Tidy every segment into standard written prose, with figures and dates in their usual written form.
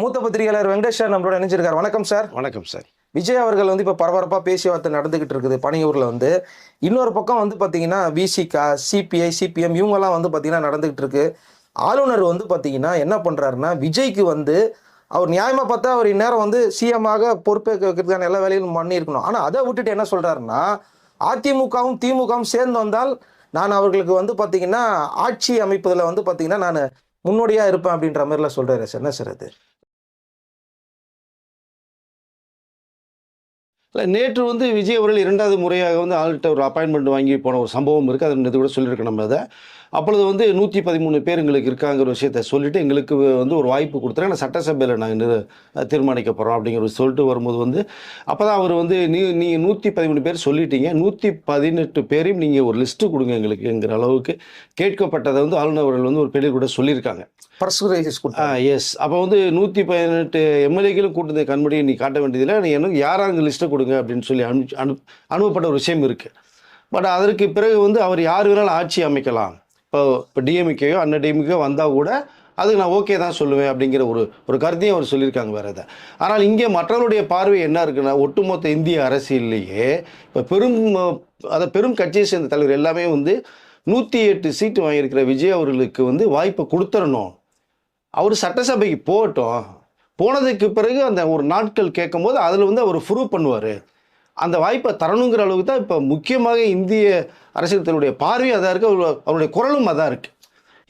மூத்த பத்திரிகையாளர் வெங்கடேஷ் சார் நம்மளோட இணைஞ்சிருக்கார். வணக்கம் சார். வணக்கம் சார். விஜய் அவர்கள் இப்போ பரபரப்பாக பேச்சுவார்த்தை நடந்துகிட்டு இருக்குது பனையூரில். இன்னொரு பக்கம் பார்த்தீங்கன்னா விசிகா, சிபிஐ, சிபிஎம் இவங்கெல்லாம் பார்த்தீங்கன்னா நடந்துகிட்டு இருக்கு. ஆளுநர் பார்த்தீங்கன்னா என்ன பண்ணுறாருன்னா, விஜய்க்கு அவர் நியாயமாக பார்த்தா அவர் இந்நேரம் சிஎம்மாக பொறுப்பேற்க வைக்கிறதுக்கான எல்லா வேலையும் பண்ணியிருக்கணும். ஆனால் அதை விட்டுட்டு என்ன சொல்கிறாருன்னா, அதிமுகவும் திமுகவும் சேர்ந்து வந்தால் நான் அவர்களுக்கு பார்த்தீங்கன்னா ஆட்சி அமைப்பதில் பார்த்தீங்கன்னா நான் முன்னோடியாக இருப்பேன் அப்படின்ற மாதிரிலாம் சொல்கிறாரு சார். என்ன சார் அது? இல்லை, நேற்று விஜய் அவர்கள் 2வது முறையாக ஆள்கிட்ட ஒரு அப்பாயின்மெண்ட் வாங்கி போன ஒரு சம்பவம் இருக்குது. அது இது கூட சொல்லியிருக்கோம் நம்ம அதை. அப்பொழுது 113 பேர் எங்களுக்கு இருக்காங்கிற விஷயத்தை சொல்லிவிட்டு எங்களுக்கு ஒரு வாய்ப்பு கொடுத்துருங்க, நான் சட்டசபையில் நாங்கள் தீர்மானிக்க போகிறோம் அப்படிங்கிற சொல்லிட்டு வரும்போது அப்போ தான் அவர் நீங்கள் 113 பேர் சொல்லிட்டீங்க, 118 பேரையும் நீங்கள் ஒரு லிஸ்ட்டு கொடுங்க எங்களுக்குங்கிற அளவுக்கு கேட்கப்பட்டதை ஆளுநர் அவர்கள் ஒரு பெரிய கூட சொல்லியிருக்காங்க. எஸ். அப்போ 118 எம்எல்ஏக்களும் கூட்டத்தை கண்மணியை நீ காட்ட வேண்டியதில்லை, நீ எனக்கு யாராங்க லிஸ்ட்டை கொடுங்க அப்படின்னு சொல்லி அனுப்பப்பட்ட ஒரு விஷயம் இருக்குது. பட் அதற்கு பிறகு அவர் யார் வேணாலும் ஆட்சி அமைக்கலாம். இப்போ டிஎம்கேயோ அண்ணன் டிஎம்கேயோ வந்தால் கூட அதுக்கு நான் ஓகே தான் சொல்லுவேன் அப்படிங்கிற ஒரு கருத்தையும் அவர் சொல்லியிருக்காங்க வேறு எதை. ஆனால் இங்கே மற்றவருடைய பார்வை என்ன இருக்குன்னா, ஒட்டுமொத்த இந்திய அரசியல்லையே இப்போ பெரும் கட்சியை சேர்ந்த தலைவர் எல்லாமே 108 சீட்டு வாங்கியிருக்கிற விஜய் அவர்களுக்கு வாய்ப்பை கொடுத்துடணும், அவர் சட்டசபைக்கு போகட்டும், போனதுக்கு பிறகு அந்த ஒரு நாட்கள் கேட்கும் போது அதில் அவர் ப்ரூவ் பண்ணுவார், அந்த வாய்ப்பை தரணுங்கிற அளவுக்கு தான் இப்போ முக்கியமாக இந்திய அரசியலுடைய பார்வையும் அதாக இருக்குது, அவருடைய குரலும் அதான் இருக்குது.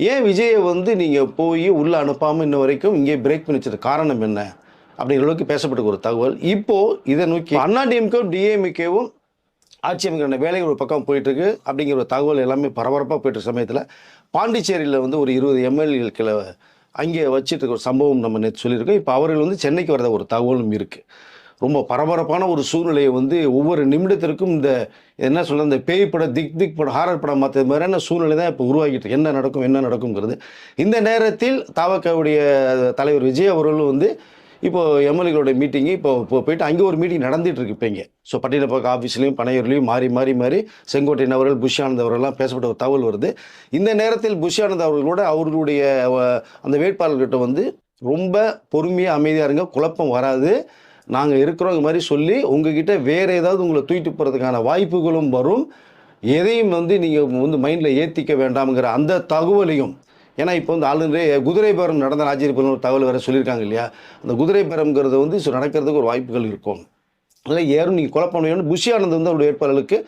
ஏன் விஜயை நீங்கள் போய் உள்ளே அனுப்பாமல் இன்ன வரைக்கும் இங்கே பிரேக் பண்ணி வச்சது காரணம் என்ன அப்படிங்கிற அளவுக்கு பேசப்பட்ட ஒரு தகவல். இப்போது இதை நோக்கி அண்ணாடிஎம்கேவும் டிஎம்கேவும் ஆட்சி அமைக்கிற வேலைகள் ஒரு பக்கம் போயிட்டுருக்கு அப்படிங்கிற ஒரு தகவல் எல்லாமே பரபரப்பாக போயிட்டு சமயத்தில் பாண்டிச்சேரியில் ஒரு 20 எம்எல்ஏக்களை அங்கே வச்சுட்டு இருக்க ஒரு சம்பவம் நம்ம நேற்று சொல்லியிருக்கோம். இப்போ அவர்கள் சென்னைக்கு வரத ஒரு தகவலும் இருக்குது. ரொம்ப பரபரப்பான ஒரு சூழ்நிலையை ஒவ்வொரு நிமிடத்திற்கும் இந்த என்ன சொல்ல, இந்த பேய் படம், திக் படம், ஹாரர் படம் மாற்ற மாதிரியான சூழ்நிலை தான் இப்போ உருவாக்கிட்டு என்ன நடக்குங்கிறது. இந்த நேரத்தில் தாவகவுடைய தலைவர் விஜய் அவர்களும் இப்போது எம்எல்ஏகளோட மீட்டிங்கு இப்போ போயிட்டு அங்கே ஒரு மீட்டிங் நடந்துகிட்டு இருக்கு. இப்போ இங்கே பட்டினப்பாக்கம் ஆஃபீஸ்லேயும் பனையூர்லேயும் மாறி செங்கோட்டையன் அவர்கள், புஷ் ஆனந்த் அவர்கள்லாம் பேசப்பட்ட ஒரு தகவல் வருது. இந்த நேரத்தில் புஷ் ஆனந்த் அவர்களோட அவர்களுடைய அந்த வேட்பாளர்கிட்ட ரொம்ப பொறுமையாக அமைதியாக இருங்க, குழப்பம் வராது, நாங்கள் இருக்கிறோம் இது மாதிரி சொல்லி உங்ககிட்ட வேறு ஏதாவது உங்களை தூக்கிட்டு போகிறதுக்கான வாய்ப்புகளும் வரும், எதையும் நீங்கள் மைண்டில் ஏற்றிக்க வேண்டாம்ங்கிற அந்த தகவலையும். ஏன்னா இப்போ ஆளுநரே குதிரை பேரம் நடந்த ஆச்சரியப்படும் ஒரு தகவல் வேறு சொல்லியிருக்காங்க இல்லையா, அந்த குதிரை பேரம்ங்கிறது நடக்கிறதுக்கு ஒரு வாய்ப்புகள் இருக்கும், அதில் ஏறும் நீங்கள் குழப்பம் வேணும். புஷ் ஆனந்த் அவருடைய வேட்பாளர்களுக்கு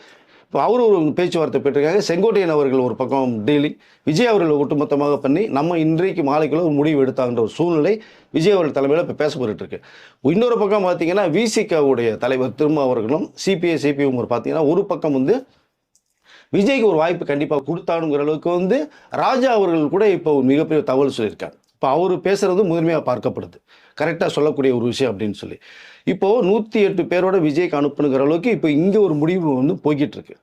இப்போ அவரும் ஒரு பேச்சுவார்த்தை பெற்றிருக்காங்க. செங்கோட்டையன் அவர்கள் ஒரு பக்கம் டீலிங், விஜய் அவர்கள் ஒட்டுமொத்தமாக பண்ணி நம்ம இன்றைக்கு மாலைக்குள்ள ஒரு முடிவு எடுத்தாங்கிற ஒரு சூழ்நிலை விஜய் அவர்கள் தலைமையில் இப்போ பேசப்பட்டு இருக்கு. இன்னொரு பக்கம் பார்த்தீங்கன்னா விசிகாவுடைய தலைவர் திரும்ப அவர்களும் சிபிஐ சிபிஎம் பார்த்தீங்கன்னா ஒரு பக்கம் விஜய்க்கு ஒரு வாய்ப்பு கண்டிப்பாக கொடுத்தானுங்கிற அளவுக்கு ராஜா அவர்கள் கூட இப்போ ஒரு மிகப்பெரிய தகவல் சொல்லியிருக்காங்க. இப்போ அவர் பேசுகிறது முதன்மையாக பார்க்கப்படுது, கரெக்டாக சொல்லக்கூடிய ஒரு விஷயம் அப்படின்னு சொல்லி. இப்போது 108 பேரோட விஜய்க்கு அனுப்புனுங்கிற அளவுக்கு இப்போ இங்கே ஒரு முடிவு போய்கிட்டு இருக்கு.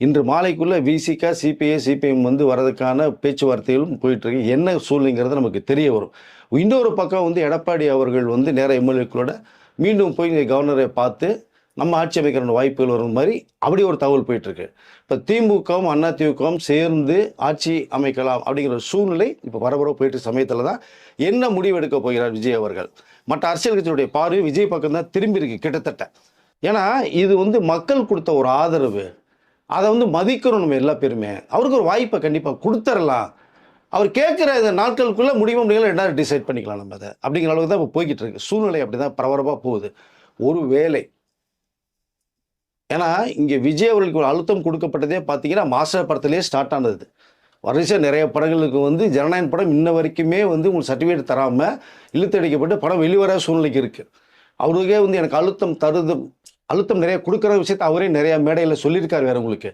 இன்று மாலைக்குள்ளே விசிகா, சிபிஐ, சிபிஎம் வரதுக்கான பேச்சுவார்த்தைகளும் போயிட்டுருக்கு. என்ன சூழ்நிலைங்கிறது நமக்கு தெரிய வரும். இன்னொரு பக்கம் எடப்பாடி அவர்கள் நேர எம்எல்ஏக்களோட மீண்டும் போய் கவர்னரை பார்த்து நம்ம ஆட்சி அமைக்கிற வாய்ப்புகள் வரும் மாதிரி அப்படி ஒரு தகவல் போயிட்டுருக்கு. இப்போ திமுகவும் அதிமுகவும் சேர்ந்து ஆட்சி அமைக்கலாம் அப்படிங்கிற ஒரு சூழ்நிலை இப்போ பரபரப்பாக போயிட்டு சமயத்தில் தான் என்ன முடிவு எடுக்க போகிறார் விஜய் அவர்கள். மற்ற அரசியல் கட்சியுடைய பார்வை விஜய் பக்கம் தான் திரும்பி இருக்கு கிட்டத்தட்ட. ஏன்னா இது மக்கள் கொடுத்த ஒரு ஆதரவு, அதை மதிக்கிறோம் நம்ம எல்லா பேருமே. அவருக்கு ஒரு வாய்ப்பை கண்டிப்பாக கொடுத்துடலாம், அவர் கேட்குற இந்த நாட்களுக்குள்ளே முடியுமா முடியல ரெண்டாவது டிசைட் பண்ணிக்கலாம் நம்ம அதை அப்படிங்கிற அளவுக்கு தான் இப்போ போய்கிட்டு இருக்கு. சூழ்நிலை அப்படி தான் பரபரப்பாக போகுது. ஒரு வேளை ஏன்னா இங்கே விஜய் அவர்களுக்கு ஒரு அழுத்தம் கொடுக்கப்பட்டதே பார்த்தீங்கன்னா மாஸ்டர் படத்திலே ஸ்டார்ட் ஆனது. வரிசையாக நிறைய படங்களுக்கு ஜனநாயகன் படம் இன்ன வரைக்குமே உங்களுக்கு சர்டிஃபிகேட் தராமல் இழுத்தடிக்கப்பட்டு படம் வெளிவர சூழ்நிலைக்கு இருக்குது. அவருக்கே எனக்கு அழுத்தம் நிறைய கொடுக்குற விஷயத்தை அவரே நிறைய மேடையில் சொல்லியிருக்காரு வேறு உங்களுக்கு.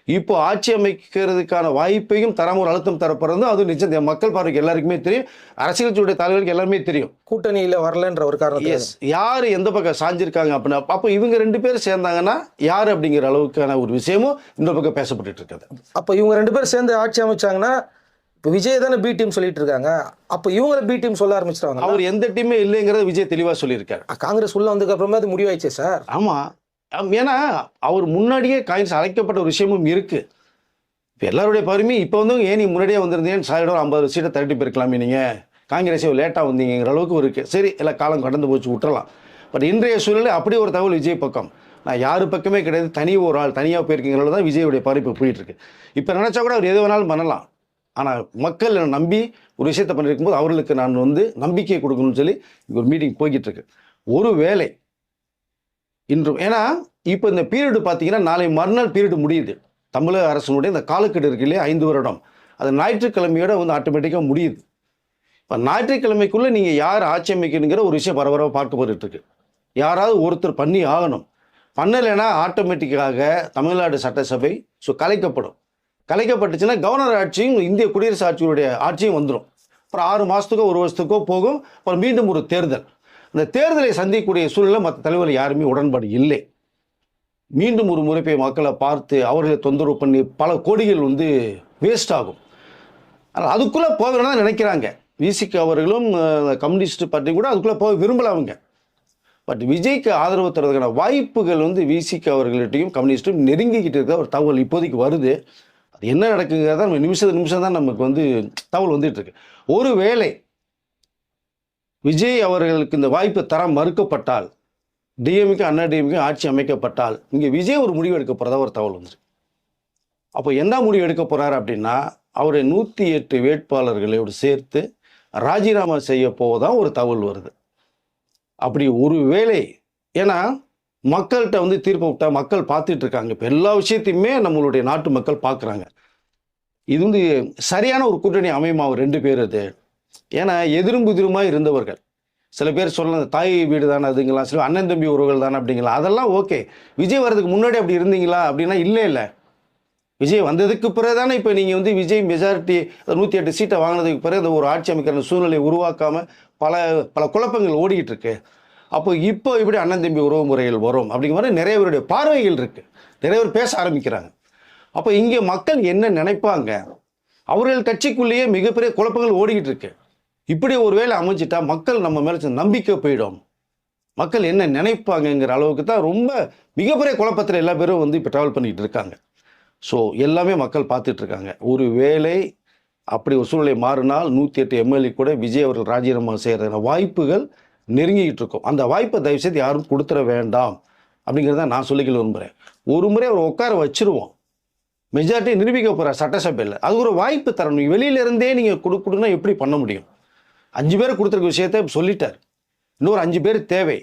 இப்போ ஆட்சி அமைக்கிறதுக்கான வாய்ப்பையும் தராமல் ஒரு அழுத்தம் தரப்படுறது அது நிச்சயம் மக்கள் பார்வைக்கு எல்லாருக்குமே தெரியும், அரசியல் கட்சியுடைய தலைவர்களுக்கு எல்லாருமே தெரியும். கூட்டணியில் வரலன்ற ஒரு காரணம். எஸ், யார் எந்த பக்கம் சாஞ்சிருக்காங்க அப்படின்னா அப்போ இவங்க 2 பேரும் சேர்ந்தாங்கன்னா யார் அப்படிங்கிற அளவுக்கான ஒரு விஷயமும் இந்த பக்கம் பேசப்பட்டு இருக்குது. அப்போ இவங்க 2 பேரும் சேர்ந்து ஆட்சி அமைச்சாங்கன்னா இப்போ விஜய் தானே பி டீம் சொல்லிட்டு இருக்காங்க, அப்போ இவங்கள பி டீம் சொல்ல ஆரம்பிச்சிட்டாங்க. அவர் எந்த டீமே இல்லைங்கிறத விஜய் தெளிவாக சொல்லியிருக்காரு. காங்கிரஸ் உள்ள வந்ததுக்கு அப்புறமா அது முடிவாயிடுச்சு சார். ஆமாம், ஏன்னா அவர் முன்னாடியே காங்கிரஸ் அழைக்கப்பட்ட ஒரு விஷயமும் இருக்குது. இப்போ எல்லாருடைய பார்வையுமே இப்போ ஏன் நீ முன்னாடியே வந்திருந்தேன்னு சாரிடம் 50 சீட்டை தரட்டி போயிருக்கலாமே நீங்கள், காங்கிரஸே லேட்டாக வந்தீங்கிற அளவுக்கு இருக்குது. சரி, எல்லாம் காலம் கடந்து போச்சு, விட்டுறலாம். பட் இன்றைய சூழலில் அப்படி ஒரு தகவல் விஜய் பக்கம். நான் யார் பக்கமே கிடையாது, ஒரு ஆள் தனியாக போயிருக்கீங்களோ தான் விஜயோடைய பரப்பு போயிட்டுருக்கு. இப்போ நினச்சா கூட அவர் எது வேணாலும் பண்ணலாம். ஆனால் மக்கள் நம்பி ஒரு விஷயத்தை பண்ணியிருக்கும் போது அவர்களுக்கு நான் நம்பிக்கை கொடுக்கணும்னு சொல்லி ஒரு மீட்டிங் போய்கிட்டு இருக்கு. ஒரு வேளை இன்றும், ஏன்னா இப்போ இந்த பீரியடு பார்த்தீங்கன்னா நாளை மறுநாள் பீரியடு முடியுது. தமிழக அரசனுடைய இந்த காலக்கெடு இருக்கு இல்லையா, 5 வருடம், அது ஞாயிற்றுக்கிழமையோட ஆட்டோமேட்டிக்காக முடியுது. இப்போ ஞாயிற்றுக்கிழமைக்குள்ளே நீங்கள் யார் ஆட்சி அமைக்கணுங்கிற ஒரு விஷயம் பரபரப்பாக பார்க்கப்பட்டு இருக்கு. யாராவது ஒருத்தர் பண்ணி ஆகணும். பண்ணலைன்னா ஆட்டோமேட்டிக்காக தமிழ்நாடு சட்டசபை கலைக்கப்படும். கலைக்கப்பட்டுச்சுன்னா கவர்னர் ஆட்சியும் இந்திய குடியரசு ஆட்சியுடைய ஆட்சியும் வந்துடும். அப்புறம் 6 மாதத்துக்கோ 1 வருஷத்துக்கோ போகும். அப்புறம் மீண்டும் ஒரு தேர்தல். அந்த தேர்தலை சந்திக்கக்கூடிய சூழ்நிலை மற்ற தலைவர்கள் யாருமே உடன்பாடு இல்லை. மீண்டும் ஒரு முறை போய் மக்களை பார்த்து அவர்களை தொந்தரவு பண்ணி பல கோடிகள் வேஸ்ட் ஆகும். ஆனால் அதுக்குள்ளே போக வேணாம் நினைக்கிறாங்க. விசிக அவர்களும் கம்யூனிஸ்ட் பார்ட்டி கூட அதுக்குள்ளே போக விரும்பல அவங்க. பட் விஜய்க்கு ஆதரவு தருவதற்கான வாய்ப்புகள் விசிக அவர்கள்ட்டையும் கம்யூனிஸ்ட்டும் நெருங்கிக்கிட்டு இருக்க ஒரு தகவல் இப்போதைக்கு வருது. அது என்ன நடக்குங்கிறத நம்ம நிமிஷம் தான் நமக்கு தகவல் வந்துட்டு இருக்கு. ஒருவேளை விஜய் அவர்களுக்கு இந்த வாய்ப்பு தர மறுக்கப்பட்டால், டிஎம்கே அண்ணா டிஎம்கே ஆட்சி அமைக்கப்பட்டால், இங்கே விஜய் ஒரு முடிவு எடுக்க போகிறதா ஒரு தகவல் வந்துருக்கு. அப்போ என்ன முடிவு எடுக்க போகிறார் அப்படின்னா, அவருடைய 108 வேட்பாளர்களோடு சேர்த்து ராஜினாமா செய்ய போவதான் ஒரு தகவல் வருது. அப்படி ஒரு வேளை, ஏன்னா மக்கள்கிட்ட தீர்ப்பை விட்டா மக்கள் பார்த்துட்டு இருக்காங்க. இப்போ எல்லா விஷயத்தையுமே நம்மளுடைய நாட்டு மக்கள் பார்க்குறாங்க. இது சரியான ஒரு கூட்டணி அமையுமா அவர் 2 பேர்? அது ஏன்னா எதிரும் புதிருமாக இருந்தவர்கள். சில பேர் சொல்லலாம் தாய் வீடு தானே அதுங்களாம், சில அண்ணன் தம்பி உறவுகள் தானே அப்படிங்களா, அதெல்லாம் ஓகே. விஜய் வர்றதுக்கு முன்னாடி அப்படி இருந்தீங்களா அப்படின்னா இல்லை. விஜய் வந்ததுக்கு பிறகு தானே இப்போ நீங்கள் விஜய் மெஜாரிட்டி 108 சீட்டை வாங்கினதுக்கு பிறகு அந்த ஒரு ஆட்சி அமைக்கிற சூழ்நிலையை உருவாக்காமல் பல குழப்பங்கள் ஓடிக்கிட்டு இருக்கு. அப்போ இப்போ இப்படி அண்ணன் தம்பி உறவு முறைகள் வரும் அப்படிங்கிற மாதிரி நிறைய பேருடைய பார்வைகள் இருக்குது. நிறைய பேர் பேச ஆரம்பிக்கிறாங்க. அப்போ இங்கே மக்கள் என்ன நினைப்பாங்க? அவர்கள் கட்சிக்குள்ளேயே மிகப்பெரிய குழப்பங்கள் ஓடிக்கிட்டு இருக்கு. இப்படி ஒரு வேளை அமைச்சிட்டா மக்கள் நம்ம மேலே நம்பிக்கை போயிடும். மக்கள் என்ன நினைப்பாங்கங்கிற அளவுக்கு தான் ரொம்ப மிகப்பெரிய குழப்பத்தில் எல்லா பேரும் இப்போ ட்ராவல் பண்ணிக்கிட்டு இருக்காங்க. ஸோ எல்லாமே மக்கள் பார்த்துட்டு இருக்காங்க. ஒரு வேளை அப்படி ஒரு சூழ்நிலை மாறினால் 108 எம்எல்ஏ கூட விஜய் அவர்கள் ராஜினாமா செய்கிறதுக்கான வாய்ப்புகள் நெருங்கிக்கிட்டு இருக்கும். அந்த வாய்ப்பை தயவுசெய்து யாரும் கொடுத்துட வேண்டாம் அப்படிங்கிறத நான் சொல்லிக்கல விரும்புகிறேன். ஒரு முறை அவர் உட்கார வச்சிருவோம், மெஜாரிட்டி நிரூபிக்க போகிறார் சட்டசபையில், அது ஒரு வாய்ப்பு தரணும். வெளியிலேருந்தே நீங்கள் கொடுக்கணுன்னா எப்படி பண்ண முடியும்? 5 பேர் கொடுத்துருக்க விஷயத்த சொல்லிட்டார். இன்னொரு 5 பேர் தேவை.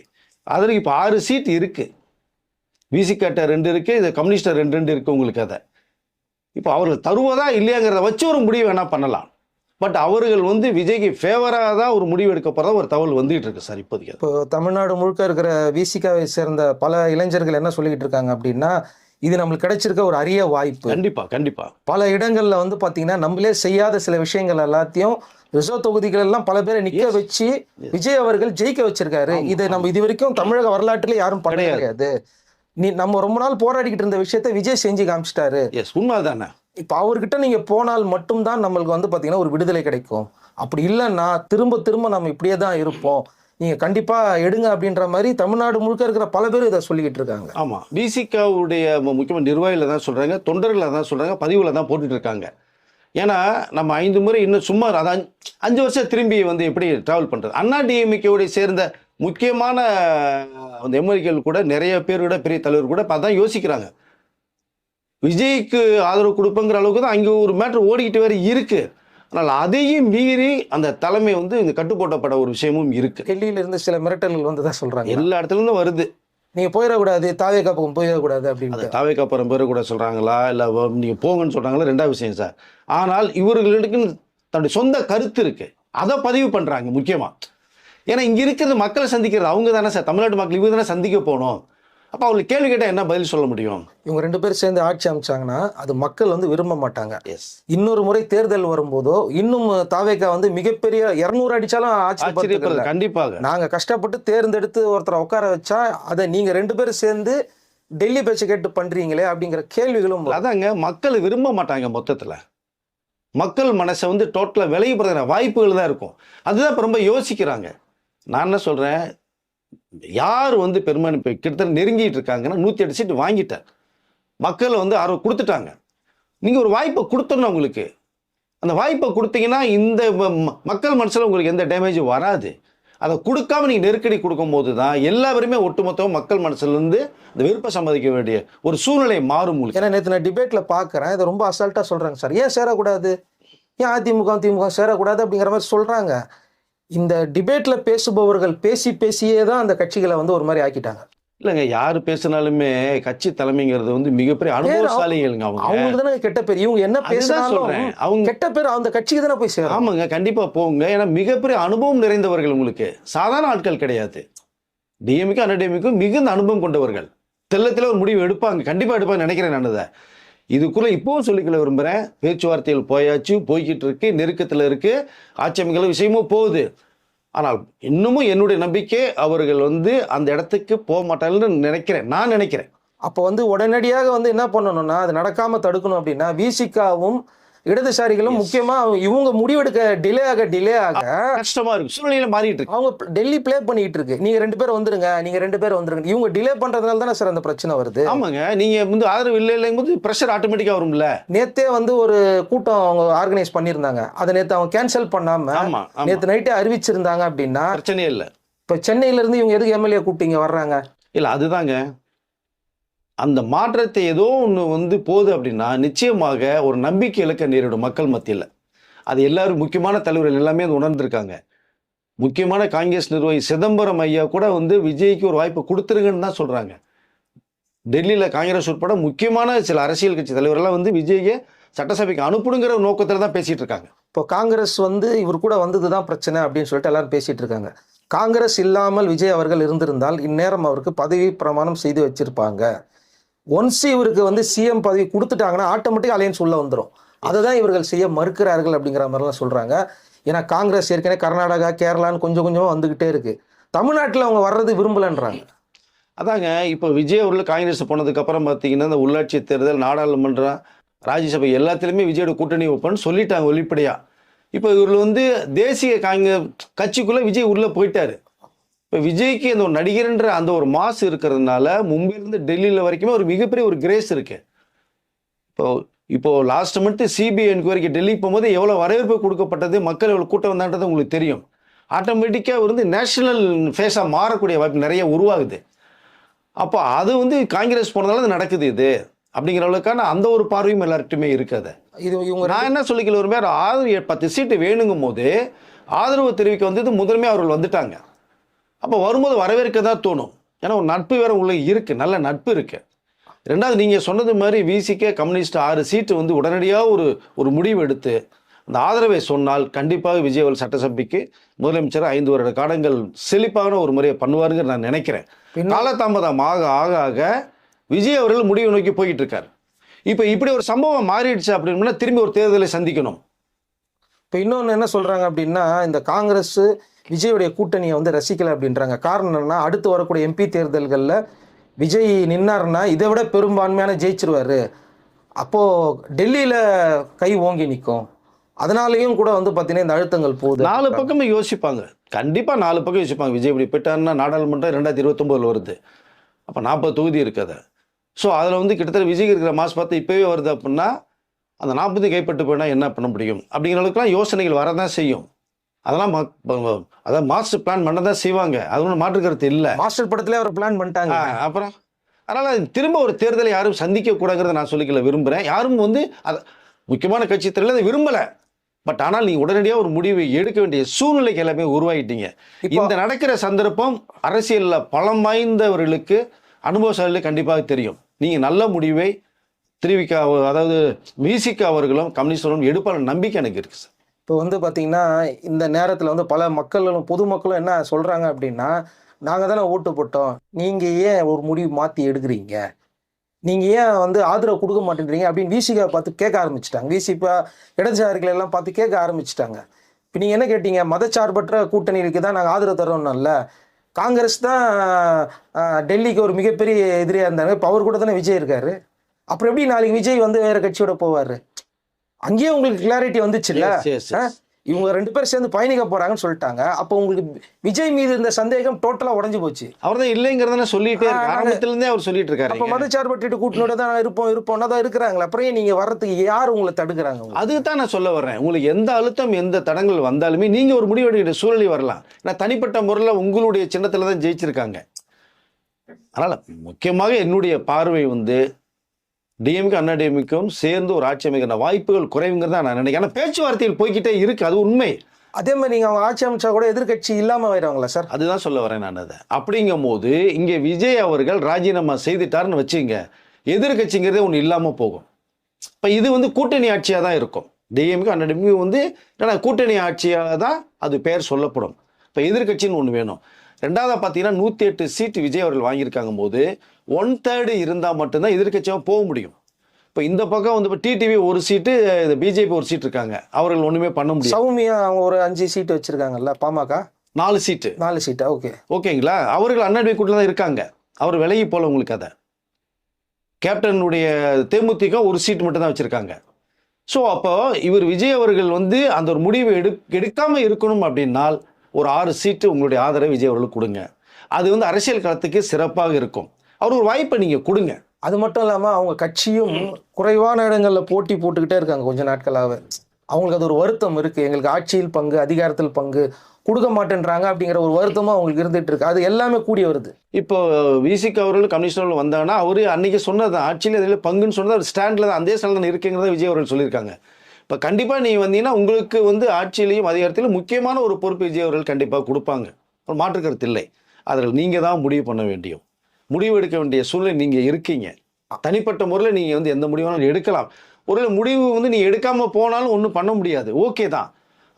அதற்கு இப்போ 6 சீட் இருக்குது. விசிகாட்ட 2 இருக்குது, இது கம்யூனிஸ்டாக 2 இருக்குது உங்களுக்கு. அதை இப்போ அவர்கள் தருவதா இல்லையாங்கிறத வச்சு ஒரு முடிவு வேணால் பண்ணலாம். பட் அவர்கள் விஜய்க்கு ஃபேவராக தான் ஒரு முடிவு எடுக்க போகிறதா ஒரு தகவல் வந்துகிட்டு இருக்கு சார் இப்போதைக்கு. இப்போ தமிழ்நாடு முழுக்க இருக்கிற விசிகாவை சேர்ந்த பல இளைஞர்கள் என்ன சொல்லிக்கிட்டு இருக்காங்க அப்படின்னா, இது நம்மளுக்கு கிடைச்சிருக்க ஒரு அரிய வாய்ப்பு. கண்டிப்பாக பல இடங்களில் பார்த்தீங்கன்னா நம்மளே செய்யாத சில விஷயங்கள் எல்லாத்தையும் ரிசர்வ் தொகுதிகள் எல்லாம் பல பேரை நிக்க வச்சு விஜய் அவர்கள் ஜெயிக்க வச்சிருக்காரு. இதை நம்ம இது வரைக்கும் தமிழக வரலாற்றில் யாரும் பண்ண கிடையாது. நம்ம ரொம்ப நாள் போராடிக்கிட்டு இருந்த விஷயத்த விஜய் செஞ்சு காமிச்சிட்டாரு. உண்மைதானே. இப்போ அவர்கிட்ட நீங்க போனால் மட்டும்தான் நம்மளுக்கு பார்த்தீங்கன்னா ஒரு விடுதலை கிடைக்கும். அப்படி இல்லைன்னா திரும்ப நம்ம இப்படியே தான் இருப்போம், நீங்க கண்டிப்பா எடுங்க அப்படின்ற மாதிரி தமிழ்நாடு முழுக்க இருக்கிற பல பேர் இதை சொல்லிக்கிட்டு இருக்காங்க. ஆமா, விசிகாவுடைய முக்கியமான நிர்வாகிகளை தான் சொல்றாங்க, தொண்டர்களை தான் சொல்றாங்க, பதிவுல தான் போட்டுட்டு இருக்காங்க. ஏன்னா நம்ம 5 முறை இன்னும் சும்மா அதான் 5 வருஷம் திரும்பி எப்படி டிராவல் பண்ணுறது. அண்ணா டிஎம்கேவுடைய சேர்ந்த முக்கியமான அந்த எம்எல்ஏக்கள் கூட நிறைய பேர் கூட பெரிய தலைவர் கூட அதான் யோசிக்கிறாங்க. விஜய்க்கு ஆதரவு கொடுப்பங்கிற அளவுக்கு தான் அங்கே ஒரு மேட்ரு ஓடிக்கிட்டு வேறு இருக்குது. ஆனால் அதையும் மீறி அந்த தலைமை இங்கே கட்டுப்போட்டப்பட்ட ஒரு விஷயமும் இருக்குது. டெல்லியிலிருந்து சில மிரட்டல்கள் தான் சொல்கிறாங்க. எல்லா இடத்துலேருந்து வருது. நீங்கள் போயிடக்கூடாது, தாவே காப்பகம் போயிடக்கூடாது அப்படின்னு. தாவே காப்பகம் பேர் கூட சொல்கிறாங்களா இல்லை நீங்கள் போங்கன்னு சொல்கிறாங்களா, 2வது விஷயம் சார். ஆனால் இவர்களுக்கு தன்னுடைய சொந்த கருத்து இருக்குது, அதை பதிவு பண்ணுறாங்க முக்கியமாக. ஏன்னா இங்கே இருக்கிறது மக்களை சந்திக்கிறது அவங்க தானே சார், தமிழ்நாட்டு மக்கள் இவங்க தானே சந்திக்க போகணும். அப்போ அவங்களுக்கு கேள்வி கேட்டால் என்ன பதில் சொல்ல முடியும்? இவங்க 2 பேரும் சேர்ந்து ஆட்சி அமைச்சாங்கன்னா அது மக்கள் விரும்ப மாட்டாங்க. இன்னொரு முறை தேர்தல் வரும்போதோ இன்னும் தாவேக்கா மிகப்பெரிய 200 அடிச்சாலும் ஆட்சி கண்டிப்பாக. நாங்க கஷ்டப்பட்டு தேர்ந்தெடுத்து ஒருத்தரை உட்கார வச்சா அதை நீங்க 2 பேரும் சேர்ந்து டெல்லி பேச்சு கேட்டு பண்றீங்களே அப்படிங்கிற கேள்விகளும். அதாங்க, மக்கள் விரும்ப மாட்டாங்க. மொத்தத்தில் மக்கள் மனசை டோட்டலாக விலகி போகிறதுன வாய்ப்புகள் தான் இருக்கும். அதுதான் இப்போ ரொம்ப யோசிக்கிறாங்க. நான் என்ன சொல்கிறேன், யார் பெரும்பான்மை கிட்டத்தட்ட நெருங்கிட்டு இருக்காங்கன்னா 108 சீட்டு வாங்கிட்டார். மக்கள் ஆர்வம் கொடுத்துட்டாங்க. நீங்கள் ஒரு வாய்ப்பை கொடுத்துடணும் அவங்களுக்கு. அந்த வாய்ப்பை கொடுத்தீங்கன்னா இந்த மக்கள் மனசில் உங்களுக்கு எந்த டேமேஜும் வராது. அதை கொடுக்காம நீங்கள் நெருக்கடி கொடுக்கும்போது தான் எல்லாருமே ஒட்டுமொத்தமாக மக்கள் மனசுலேருந்து இந்த விருப்பம் சம்பாதிக்க வேண்டிய ஒரு சூழ்நிலை மாறும் உங்களுக்கு. ஏன்னா நேற்று நான் டிபேட்டில் பார்க்குறேன், இதை ரொம்ப அசால்ட்டாக சொல்கிறாங்க சார். ஏன் சேரக்கூடாது, ஏன் அதிமுக திமுக சேரக்கூடாது அப்படிங்கிற மாதிரி சொல்கிறாங்க. இந்த டிபேட்டில் பேசுபவர்கள் பேசியே தான் அந்த கட்சிகளை வந்து ஒரு மாதிரி ஆக்கிட்டாங்க. இல்லைங்க, யார் பேசினாலுமே கட்சி தலைமைங்கிறது வந்து மிகப்பெரிய அனுபவசாலிகளுங்க. அவங்களுக்கு தானே கெட்ட பேர். இவங்க என்ன பேசுறாலும் அவங்க கெட்ட பேர் அந்த கட்சிக்கு தானே போய் சேரும். ஆமாங்க, கண்டிப்பா போங்க. ஏன்னா மிகப்பெரிய அனுபவம் நிறைந்தவர்கள், உங்களுக்கு சாதாரண ஆட்கள் கிடையாது. டிஎம்கே அண்ணாடிஎம்கே மிகுந்த அனுபவம் கொண்டவர்கள். தெள்ளத்தில் ஒரு முடிவு எடுப்பாங்க, கண்டிப்பா எடுப்பாங்க நினைக்கிறேன். நான் அதை இதுக்குள்ள இப்போவும் சொல்லிக்கல விரும்புகிறேன். பேச்சுவார்த்தைகள் போயாச்சு, போய்கிட்டு இருக்கு, நெருக்கத்தில் இருக்கு, ஆட்சி அமைக்கிற விஷயமும் போகுது. ஆனால் இன்னமும் என்னுடைய நம்பிக்கை அவர்கள் வந்து அந்த இடத்துக்கு போக மாட்டாங்கன்னு நான் நினைக்கிறேன். அப்போ வந்து உடனடியாக வந்து என்ன பண்ணணும்னா, அது நடக்காம தடுக்கணும் அப்படின்னா விசிகாவும் இடதுசாரிகளும் முக்கியமா இவங்க முடிவெடுக்க டிலே ஆக கஷ்டமா இருக்கு, சூழ்நிலையில மாறிட்டு இருக்கு. அவங்க டெல்லி பிளே பண்ணிட்டு இருக்கு. நீங்க 2 பேர் வந்துருங்க, நீங்க 2 பேர் வந்துருங்க. இவங்க டிலே பண்றதுனால தானே சார் அந்த பிரச்சனை வருது. ஆமாங்க, நீங்க வந்து ஆதரவு இல்லைங்கும்போது பிரஷர் ஆட்டோமேட்டிக்கா வரும்ல. நேத்தே வந்து ஒரு கூட்டம் அவங்க ஆர்கனைஸ் பண்ணியிருந்தாங்க. அதை நேத்து அவங்க கேன்சல் பண்ணாம நேத்து நைட்டே அறிவிச்சிருந்தாங்க அப்படின்னா பிரச்சனையே இல்லை. இப்ப சென்னையில இருந்து இவங்க எதுக்கு எம்எல்ஏ கூப்பிட்டீங்க வர்றாங்க? இல்ல அதுதாங்க, அந்த மாற்றத்தை ஏதோ ஒன்று வந்து போகுது அப்படின்னா நிச்சயமாக ஒரு நம்பிக்கை இழக்க நேரிடும் மக்கள் மத்தியில். அது எல்லாரும் முக்கியமான தலைவர்கள் எல்லாமே அது உணர்ந்திருக்காங்க. முக்கியமான காங்கிரஸ் நிர்வாகி சிதம்பரம் ஐயா கூட வந்து விஜய்க்கு ஒரு வாய்ப்பு கொடுத்துருங்கன்னு தான் சொல்றாங்க. டெல்லியில் காங்கிரஸ் உட்பட முக்கியமான சில அரசியல் கட்சி தலைவர்கள்லாம் வந்து விஜய்க்கு சட்டசபைக்கு அனுப்புடுங்கிற நோக்கத்தில் தான் பேசிட்டு இருக்காங்க. இப்போ காங்கிரஸ் வந்து இவர் கூட வந்ததுதான் பிரச்சனை அப்படின்னு சொல்லிட்டு எல்லாரும் பேசிட்டு இருக்காங்க. காங்கிரஸ் இல்லாமல் விஜய் அவர்கள் இருந்திருந்தால் இந்நேரம் அவருக்கு பதவி பிரமாணம் செய்து வச்சிருப்பாங்க. ஒன்ஸ் இவருக்கு வந்து சிஎம் பதவி கொடுத்துட்டாங்கன்னா ஆட்டோமேட்டிக் அலையன்ஸ் உள்ள வந்துடும். அதை தான் இவர்கள் செய்ய மறுக்கிறார்கள் அப்படிங்கிற மாதிரிலாம் சொல்றாங்க. ஏன்னா காங்கிரஸ் ஏற்கனவே கர்நாடகா கேரளான்னு கொஞ்சம் வந்துகிட்டே இருக்கு. தமிழ்நாட்டில் அவங்க வர்றது விரும்பலன்றாங்க. அதாங்க, இப்போ விஜய் அவர்கள் காங்கிரஸ் போனதுக்கு அப்புறம் பார்த்தீங்கன்னா இந்த உள்ளாட்சி தேர்தல், நாடாளுமன்றம், ராஜ்யசபை எல்லாத்திலுமே விஜயோட கூட்டணி வைப்பேன்னு சொல்லிட்டாங்க வெளிப்படையா. இப்போ இவர்கள் வந்து தேசிய கட்சிக்குள்ள விஜய் உள்ள போயிட்டாரு. இப்போ விஜய்க்கு இந்த ஒரு நடிகர்ன்ற அந்த ஒரு மாஸ் இருக்கிறதுனால மும்பையிலேருந்து டெல்லியில் வரைக்குமே ஒரு மிகப்பெரிய ஒரு கிரேஸ் இருக்கு. இப்போ லாஸ்ட் மந்த் சிபிஐ என்கொயரிக்கு டெல்லிக்கு போகும்போது எவ்வளோ வரவேற்பு கொடுக்கப்பட்டது, மக்கள் எவ்வளோ கூட்டம் வந்தான்றது உங்களுக்கு தெரியும். ஆட்டோமேட்டிக்காக வந்து நேஷனல் ஃபேஸாக மாறக்கூடிய வாய்ப்பு நிறைய உருவாகுது. அப்போ அது வந்து காங்கிரஸ் போனதால அது நடக்குது இது அப்படிங்கிற அளவுக்கான அந்த ஒரு பார்வையும் எல்லார்ட்டுமே இருக்காது. இது இவங்க நான் என்ன சொல்லிக்கல, ஒரு மாதிரி ஆதரவு 10 சீட்டு வேணுங்கும் போது ஆதரவு தெரிவிக்க வந்தது முதன்மை அவர்கள் வந்துட்டாங்க. அப்போ வரும்போது வரவேற்க தான் தோணும். ஏன்னா ஒரு நட்பு வேற உள்ள இருக்கு, நல்ல நட்பு இருக்கு. ரெண்டாவது நீங்கள் சொன்னது மாதிரி விசிகே கம்யூனிஸ்ட் 6 சீட்டு வந்து உடனடியாக ஒரு முடிவு எடுத்து அந்த ஆதரவை சொன்னால் கண்டிப்பாக விஜய் அவர்கள் சட்டசபைக்கு முதலமைச்சர் 5 வருட காலங்கள் செழிப்பான ஒரு முறையை பண்ணுவாருங்க நான் நினைக்கிறேன். காலதாமதம் ஆக ஆக ஆக விஜய் அவர்கள் முடிவை நோக்கி போய்கிட்டு இருக்காரு. இப்போ இப்படி ஒரு சம்பவம் மாறிடுச்சு அப்படின்னா திரும்பி ஒரு தேர்தலை சந்திக்கணும். இப்போ இன்னொன்று என்ன சொல்றாங்க அப்படின்னா, இந்த காங்கிரஸ் விஜயுடைய கூட்டணியை வந்து ரசிக்கல அப்படின்றாங்க. காரணம் என்னன்னா, அடுத்து வரக்கூடிய எம்பி தேர்தல்களில் விஜய் நின்னார்னா இதை விட பெரும்பான்மையான ஜெயிச்சிருவாரு. அப்போ டெல்லியில கை ஓங்கி நிற்கும். அதனாலேயும் கூட வந்து பார்த்தீங்கன்னா இந்த அழுத்தங்கள் போகுது. 4 பக்கமே யோசிப்பாங்க, கண்டிப்பாக 4 பக்கம் யோசிப்பாங்க. விஜய் இப்படி போயிட்டாருன்னா நாடாளுமன்றம் 2029 வருது, அப்போ 40 தொகுதி இருக்குது. ஸோ அதில் வந்து கிட்டத்தட்ட விஜய்க்கு இருக்கிற மாஸ் பார்த்து இப்போவே வருது அப்படின்னா அந்த 40 கைப்பட்டு போனால் என்ன பண்ண முடியும் அப்படிங்கிற அளவுக்குலாம் யோசனைகள் வரதான் செய்யும். அதெல்லாம் அதான் மாஸ்டர் பிளான் பண்ண தான் செய்வாங்க. அது ஒன்றும் மாற்று கருத்து இல்லை. மாஸ்டர் படத்துல அவர் பிளான் பண்ணிட்டாங்க. அப்புறம் அதனால் திரும்ப ஒரு தேர்தலை யாரும் சந்திக்கக்கூடாதுங்கிறத நான் சொல்லிக்கல விரும்புகிறேன். யாரும் வந்து அதை முக்கியமான கட்சி தேர்தலில் அதை விரும்பலை. பட் ஆனால் நீங்கள் உடனடியாக ஒரு முடிவை எடுக்க வேண்டிய சூழ்நிலைக்கு எல்லாமே உருவாகிட்டீங்க. இந்த நடக்கிற சந்தர்ப்பம் அரசியலில் பலம் வாய்ந்தவர்களுக்கு, அனுபவசாலிகளுக்கு கண்டிப்பாக தெரியும். நீங்கள் நல்ல முடிவை திருவிக அதாவது விசிக அவர்களும் கம்யூனிஸ்டர்களும் எடுப்பான நம்பிக்கை எனக்கு இருக்கு சார். இப்போ வந்து பார்த்தீங்கன்னா இந்த நேரத்தில் வந்து பல மக்களும் பொதுமக்களும் என்ன சொல்கிறாங்க அப்படின்னா, நாங்கள் தானே ஓட்டு போட்டோம், நீங்கள் ஏன் ஒரு முடிவு மாற்றி எடுக்கிறீங்க, நீங்கள் ஏன் வந்து ஆதரவு கொடுக்க மாட்டேன்றீங்க அப்படின்னு விசிகா பார்த்து கேட்க ஆரம்பிச்சிட்டாங்க. விசிகா இடதுசாரிகள் எல்லாம் பார்த்து கேட்க ஆரம்பிச்சிட்டாங்க. இப்போ நீங்கள் என்ன கேட்டீங்க, மதச்சார்பற்ற கூட்டணிக்கு தான் நாங்கள் ஆதரவு தரோம்னால. காங்கிரஸ் தான் டெல்லிக்கு ஒரு மிகப்பெரிய எதிரியாக இருந்தாங்க. இப்போ அவர் கூட தானே விஜய் இருக்காரு. அப்புறம் எப்படி நாளைக்கு விஜய் வந்து வேற கட்சியோட போவார்? அங்கேயே உங்களுக்கு கிளாரிட்டி வந்துச்சுல்ல. இவங்க 2 பேரும் சேர்ந்து பயணிக்க போறாங்கன்னு சொல்லிட்டாங்க. அப்போ உங்களுக்கு விஜய் மீது இருந்த சந்தேகம் டோட்டலா உடைஞ்சு போச்சு. அவர் தான் இல்லைங்கிறத சொல்லிட்டே இருக்காரு. ஆரம்பத்துல இருந்தே அவர் சொல்லிட்டு இருக்காரு. அப்ப மதச்சார்பற்ற கூட்டணியோட தான் இருப்போம்னா தான் இருக்கிறாங்க. அப்புறம் ஏன் நீங்க வர்றதுக்கு யார் உங்களை தடுக்கிறாங்க? அதுக்கு தான் நான் சொல்ல வர்றேன். உங்களுக்கு எந்த அழுத்தம் எந்த தடங்கள் வந்தாலுமே நீங்க ஒரு முடிவெடுக்கிற சூழ்நிலை வரலாம். ஏன்னா தனிப்பட்ட முறையில் உங்களுடைய சின்னத்துல தான் ஜெயிச்சிருக்காங்க. அதனால முக்கியமாக என்னுடைய பார்வை வந்து டிஎம்கே அண்ணா டிஎம்கேவும் சேர்ந்து ஒரு ஆட்சி அமைக்கிற வாய்ப்புகள் குறைவுங்கிறதா நான் நினைக்கிறேன். ஏன்னா பேச்சுவார்த்தைகள் போய்கிட்டே இருக்கு, அது உண்மை. அதே மாதிரி நீங்க அவங்க ஆட்சி அமைச்சா கூட எதிர்கட்சி இல்லாம வருவாங்களா சார்? அதுதான் சொல்ல வரேன் நான். அதை அப்படிங்கும் போது இங்க விஜய் அவர்கள் ராஜினாமா செய்துட்டாருன்னு வச்சுங்க, எதிர்கட்சிங்கிறதே ஒன்று இல்லாம போகும். இப்ப இது வந்து கூட்டணி ஆட்சியா தான் இருக்கும். டிஎம்கே அண்ணா டிஎம்கே வந்து கூட்டணி ஆட்சியாக தான் அது பெயர் சொல்லப்படும். இப்ப எதிர்கட்சின்னு ஒன்று வேணும். ரெண்டாவதா பார்த்தீங்கன்னா 108 சீட்டு விஜய் அவர்கள் வாங்கியிருக்காங்க போது 1/3 இருந்தால் மட்டும்தான் எதிர்கட்சியாக போக முடியும். இப்போ இந்த பக்கம் வந்து இப்போ டிடிவி ஒரு சீட்டு, பிஜேபி ஒரு சீட் இருக்காங்க, அவர்கள் ஒன்றுமே பண்ண முடியும். சௌமியா அவங்க ஒரு 5 சீட்டு வச்சிருக்காங்கல்ல, பாமக 4 சீட்டு. 4 சீட்டா? ஓகே, ஓகேங்களா. அவர்கள் அண்ணாடி கூட்டில் தான் இருக்காங்க. அவர் விலகி போல உங்களுக்கு அதை கேப்டனுடைய தேமுதிக ஒரு சீட் மட்டும் தான் வச்சிருக்காங்க. ஸோ அப்போ இவர் விஜய் அவர்கள் வந்து அந்த ஒரு முடிவை எடுக்காம இருக்கணும் அப்படின்னால் ஒரு 6 சீட்டு உங்களுடைய ஆதரவை விஜய் அவர்களுக்கு கொடுங்க. அது வந்து அரசியல் களத்துக்கு சிறப்பாக இருக்கும். அவர் ஒரு வாய்ப்பை நீங்க கொடுங்க. அது மட்டும் இல்லாம அவங்க கட்சியும் குறைவான இடங்கள்ல போட்டி போட்டுக்கிட்டே இருக்காங்க கொஞ்ச நாட்களாக. அவங்களுக்கு அது ஒரு வருத்தம் இருக்கு. எங்களுக்கு ஆட்சியில் பங்கு, அதிகாரத்தில் பங்கு கொடுக்க மாட்டேன்றாங்க அப்படிங்கிற ஒரு வருத்தமும் அவங்களுக்கு இருந்துட்டு இருக்கு. அது எல்லாமே கூடி வருது. இப்போ விசிக அவர்கள் கமிஷனர் வந்தாங்கன்னா அவரு அன்னைக்கு சொன்னது ஆட்சியில் அதில் பங்குன்னு சொன்னது அவர் ஸ்டாண்ட்ல தான், அந்த ஸ்டாண்ட்ல தான் இருக்குங்கிறத விஜய் அவர்கள் சொல்லியிருக்காங்க. இப்போ கண்டிப்பாக நீ வந்தீங்கன்னா உங்களுக்கு வந்து ஆட்சியிலையும் அதிகாரத்திலும் முக்கியமான ஒரு பொறுப்பு விஜய் அவர்கள் கண்டிப்பாக கொடுப்பாங்க. ஒரு மாற்றுக்கருத்து இல்லை. அதில் நீங்கள் தான் முடிவு பண்ண வேண்டியும், முடிவு எடுக்க வேண்டிய சூழ்நிலை நீங்கள் இருக்கீங்க. தனிப்பட்ட முறையில் நீங்கள் வந்து எந்த முடிவானாலும் எடுக்கலாம். ஒரு முடிவு வந்து நீங்கள் எடுக்காமல் போனாலும் ஒன்றும் பண்ண முடியாது, ஓகே தான்.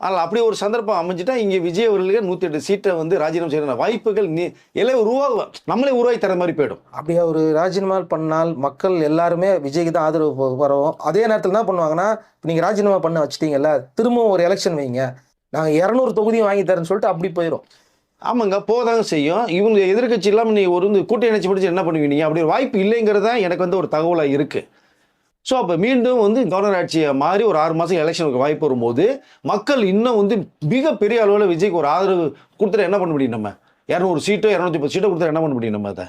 ஆனால் அப்படி ஒரு சந்தர்ப்பம் அமைஞ்சிட்டா இங்கே விஜய் அவர்களுக்கு 108 சீட்டை வந்து ராஜினாமா செய்கிற வாய்ப்புகள் எல்லாம் நம்மளே உருவாக்கி தர மாதிரி போயிடும். அப்படியே ஒரு ராஜினாமா பண்ணால் மக்கள் எல்லாருமே விஜய்க்கு தான் ஆதரவு வரும். அதே நேரத்தில் என்ன பண்ணுவாங்கன்னா, நீங்கள் ராஜினாமா பண்ண வச்சிட்டீங்கல்ல, திரும்பவும் ஒரு எலெக்ஷன் வைங்க, நாங்கள் 200 தொகுதியும் வாங்கி தரேன்னு சொல்லிட்டு அப்படி போயிடும். ஆமாங்க, போதாங்க செய்யும். இவங்க எதிர்கட்சி இல்லாமல் நீங்கள் ஒரு கூட்டணி நினைச்சு பிடிச்சி என்ன பண்ணுவீங்க? அப்படி ஒரு வாய்ப்பு இல்லைங்கிறது தான் எனக்கு வந்து ஒரு தகவலாக இருக்குது. ஸோ அப்போ மீண்டும் வந்து கவர்னர் ஆட்சியை மாறி ஒரு 6 மாதம் எலெக்ஷனுக்கு வாய்ப்பு வரும்போது மக்கள் இன்னும் வந்து மிகப்பெரிய அளவில் விஜய்க்கு ஒரு ஆதரவு கொடுத்துட்டு என்ன பண்ண முடியும்? நம்ம 200 சீட்டோ 210 சீட்டோ கொடுத்தா என்ன பண்ண முடியும் நம்ம அதை?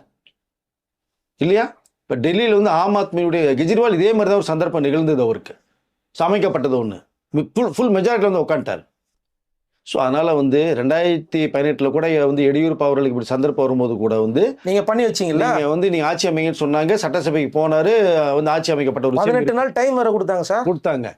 இல்லையா? இப்போ டெல்லியில் வந்து ஆம் ஆத்மியுடைய கெஜ்ரிவால் இதே மாதிரி தான் ஒரு சந்தர்ப்பம் நிகழ்ந்தது. அவருக்கு சமைக்கப்பட்டது ஒன்று, ஃபுல் மெஜாரிட்டியில் வந்து உட்காந்துட்டார். ஸோ அதனால் வந்து 2018 கூட வந்து எடியூரப்பா அவர்களுக்கு இப்படி சந்தர்ப்பம் வரும்போது கூட வந்து நீங்கள் பண்ணி வச்சிங்களா, நீங்கள் வந்து நீங்கள் ஆட்சி அமைங்கன்னு சொன்னாங்க. சட்டசபைக்கு போனார், வந்து ஆட்சி அமைக்கப்பட்ட ஒரு 18 நாள் டைம் வர கொடுத்தாங்க சார். கொடுத்தாங்க.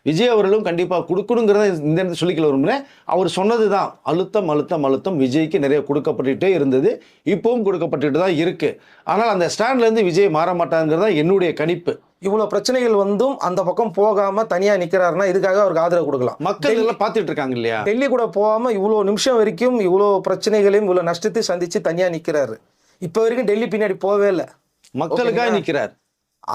விஜய் அவர்களும் கண்டிப்பாக கொடுக்கணுங்கிறத இந்த இடத்துல சொல்லிக்கல விரும்புகிறேன். அவர் சொன்னது தான், அழுத்தம் விஜய்க்கு நிறைய கொடுக்கப்பட்டுட்டே இருந்தது, இப்பவும் கொடுக்கப்பட்டுட்டு தான் இருக்குது. ஆனால் அந்த ஸ்டாண்ட்லேருந்து விஜய் மாற மாட்டாங்கிறது தான் என்னுடைய கணிப்பு. இவ்வளோ பிரச்சனைகள் வந்தும் அந்த பக்கம் போகாம தனியா நிக்கிறாருன்னா இதுக்காக அவருக்கு ஆதரவு கொடுக்கலாம். மக்கள் எல்லாம் பார்த்துட்டு இருக்காங்க இல்லையா? டெல்லி கூட போகாம இவ்வளோ நிமிஷம் வரைக்கும் இவ்வளோ பிரச்சனைகளையும் இவ்வளோ நஷ்டத்தையும் சந்திச்சு தனியா நிக்கிறாரு. இப்போ வரைக்கும் டெல்லி பின்னாடி போவே இல்லை, மக்களுக்காக நிற்கிறார்.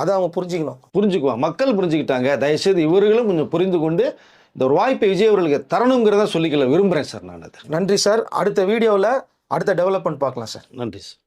அதை அவங்க புரிஞ்சுக்குவாங்க. மக்கள் புரிஞ்சுக்கிட்டாங்க. தயவுசெய்து இவர்களும் கொஞ்சம் புரிந்து கொண்டு இந்த ஒரு வாய்ப்பை விஜய் அவர்களுக்கு தரணுங்கிறத சொல்லிக்கல விரும்புகிறேன் சார். நான் நன்றி சார். அடுத்த வீடியோவில் அடுத்த டெவலப்மெண்ட் பார்க்கலாம் சார். நன்றி சார்.